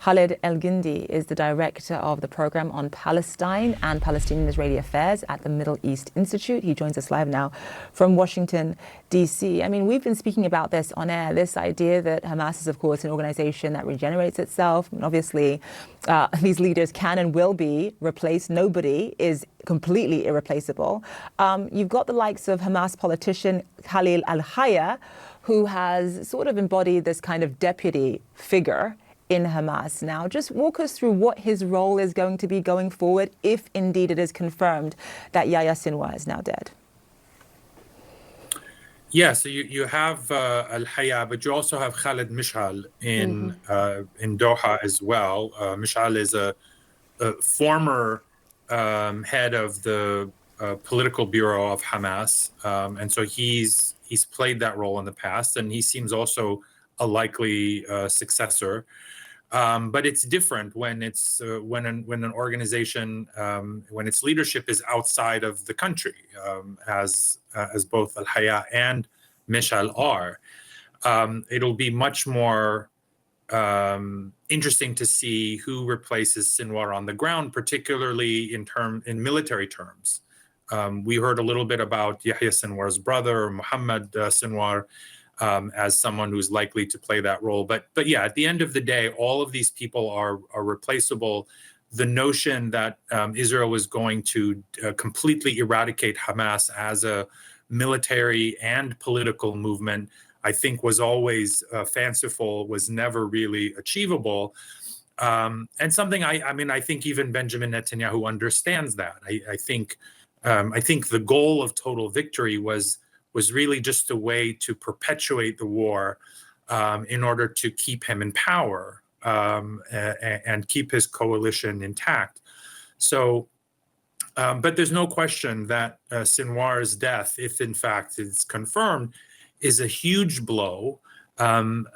Khaled Elgindy is the director of the program on Palestine and Palestinian-Israeli affairs at the Middle East Institute. He joins us live now from Washington, D.C. I mean, we've been speaking about this on air, this idea that Hamas is, of course, an organization that regenerates itself. And obviously, these leaders can and will be replaced. Nobody is completely irreplaceable. You've got the likes of Hamas politician Khalil al-Hayya, who has sort of embodied this kind of deputy figure in Hamas now. Just walk us through what his role is going to be going forward, if indeed it is confirmed that Yahya Sinwar is now dead. Yeah, so you have al-Hayya, but you also have Khaled Mish'al in Doha as well. Mish'al is a former head of the political bureau of Hamas, and so he's played that role in the past, and he seems also a likely successor. But it's different when it's when an organization when its leadership is outside of the country, as both al-Hayya and Mish'al are. It'll be much more interesting to see who replaces Sinwar on the ground, particularly in military terms. We heard a little bit about Yahya Sinwar's brother, Muhammad Sinwar, as someone who's likely to play that role. But yeah, at the end of the day, all of these people are replaceable. The notion that Israel was going to completely eradicate Hamas as a military and political movement, I think was always fanciful, was never really achievable. And something I think even Benjamin Netanyahu understands that. I think the goal of total victory was really just a way to perpetuate the war in order to keep him in power and keep his coalition intact. So, but there's no question that Sinwar's death, if in fact it's confirmed, is a huge blow and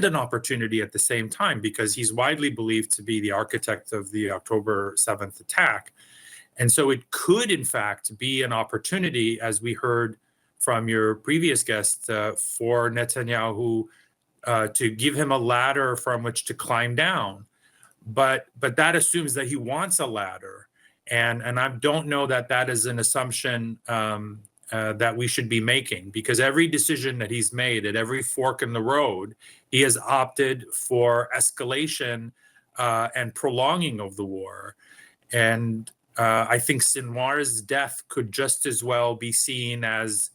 an opportunity at the same time, because he's widely believed to be the architect of the October 7th attack. And so it could, in fact, be an opportunity, as we heard from your previous guest, for Netanyahu to give him a ladder from which to climb down. But that assumes that he wants a ladder. And I don't know that is an assumption that we should be making, because every decision that he's made at every fork in the road, he has opted for escalation and prolonging of the war. And I think Sinwar's death could just as well be seen as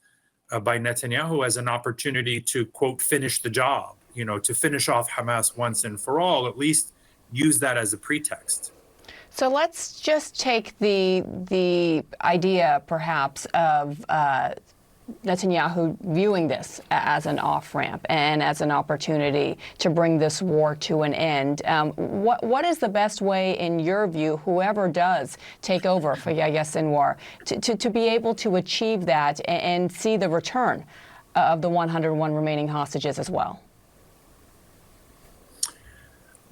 by Netanyahu as an opportunity to, quote, finish the job, to finish off Hamas once and for all, at least use that as a pretext. So let's just take the idea, perhaps, of Netanyahu viewing this as an off-ramp and as an opportunity to bring this war to an end. What is the best way, in your view, whoever does take over for Yahya Sinwar, to be able to achieve that and see the return of the 101 remaining hostages as well?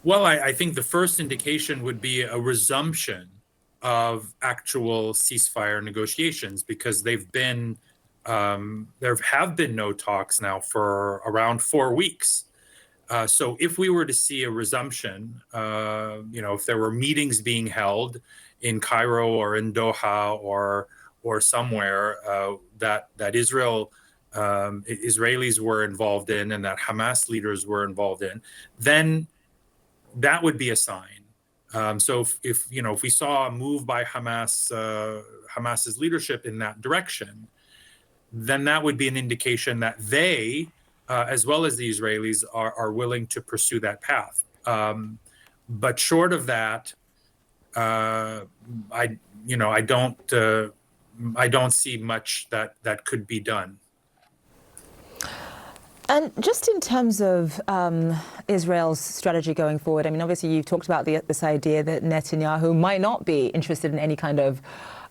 Well, I think the first indication would be a resumption of actual ceasefire negotiations, because there have been no talks now for around 4 weeks. So if we were to see a resumption, if there were meetings being held in Cairo or in Doha or somewhere that Israelis were involved in and that Hamas leaders were involved in, then that would be a sign. So if we saw a move by Hamas's leadership in that direction, then that would be an indication that they, as well as the Israelis, are willing to pursue that path. But short of that, I don't see much that could be done. And just in terms of Israel's strategy going forward, I mean, obviously you've talked about this idea that Netanyahu might not be interested in any kind of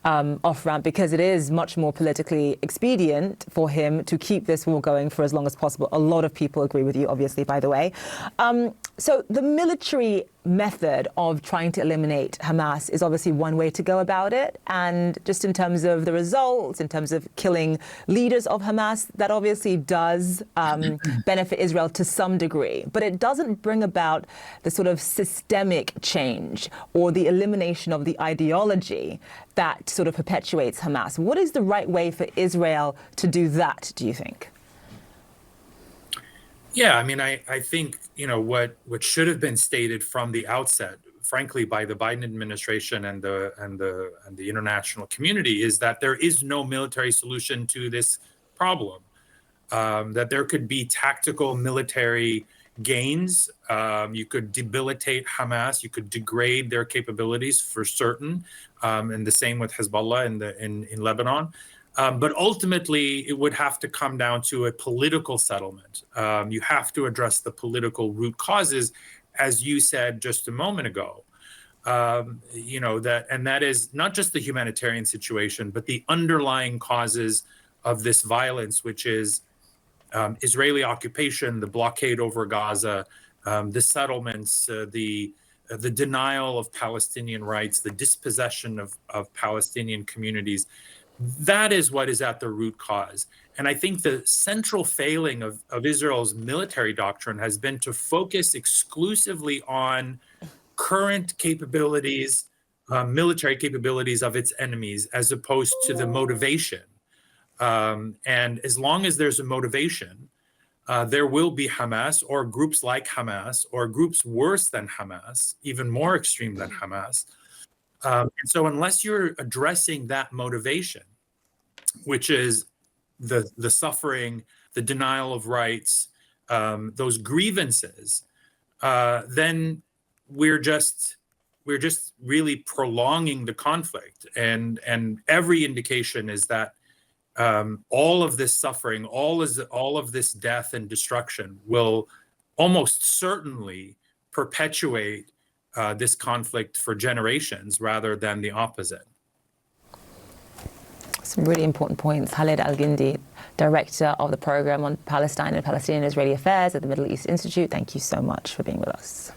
off-ramp because it is much more politically expedient for him to keep this war going for as long as possible. A lot of people agree with you, obviously, by the way. So the military method of trying to eliminate Hamas is obviously one way to go about it. And just in terms of the results, in terms of killing leaders of Hamas, that obviously does benefit Israel to some degree. But it doesn't bring about the sort of systemic change or the elimination of the ideology that sort of perpetuates Hamas. What is the right way for Israel to do that, do you think? Yeah, I mean, I think, what should have been stated from the outset, frankly, by the Biden administration and the international community, is that there is no military solution to this problem. That there could be tactical military gains. You could debilitate Hamas. You could degrade their capabilities for certain, and the same with Hezbollah in Lebanon. But ultimately, it would have to come down to a political settlement. You have to address the political root causes, as you said just a moment ago. That is not just the humanitarian situation, but the underlying causes of this violence, which is Israeli occupation, the blockade over Gaza, the settlements, the denial of Palestinian rights, the dispossession of Palestinian communities. That is what is at the root cause. And I think the central failing of Israel's military doctrine has been to focus exclusively on current capabilities, military capabilities of its enemies, as opposed to the motivation. And as long as there's a motivation, there will be Hamas or groups like Hamas or groups worse than Hamas, even more extreme than Hamas. And so unless you're addressing that motivation, which is the suffering, the denial of rights, those grievances, then we're just really prolonging the conflict. And every indication is that all of this suffering, all of this death and destruction will almost certainly perpetuate this conflict for generations rather than the opposite. Some really important points. Khaled Elgindy, Director of the Program on Palestine and Palestinian Israeli Affairs at the Middle East Institute. Thank you so much for being with us.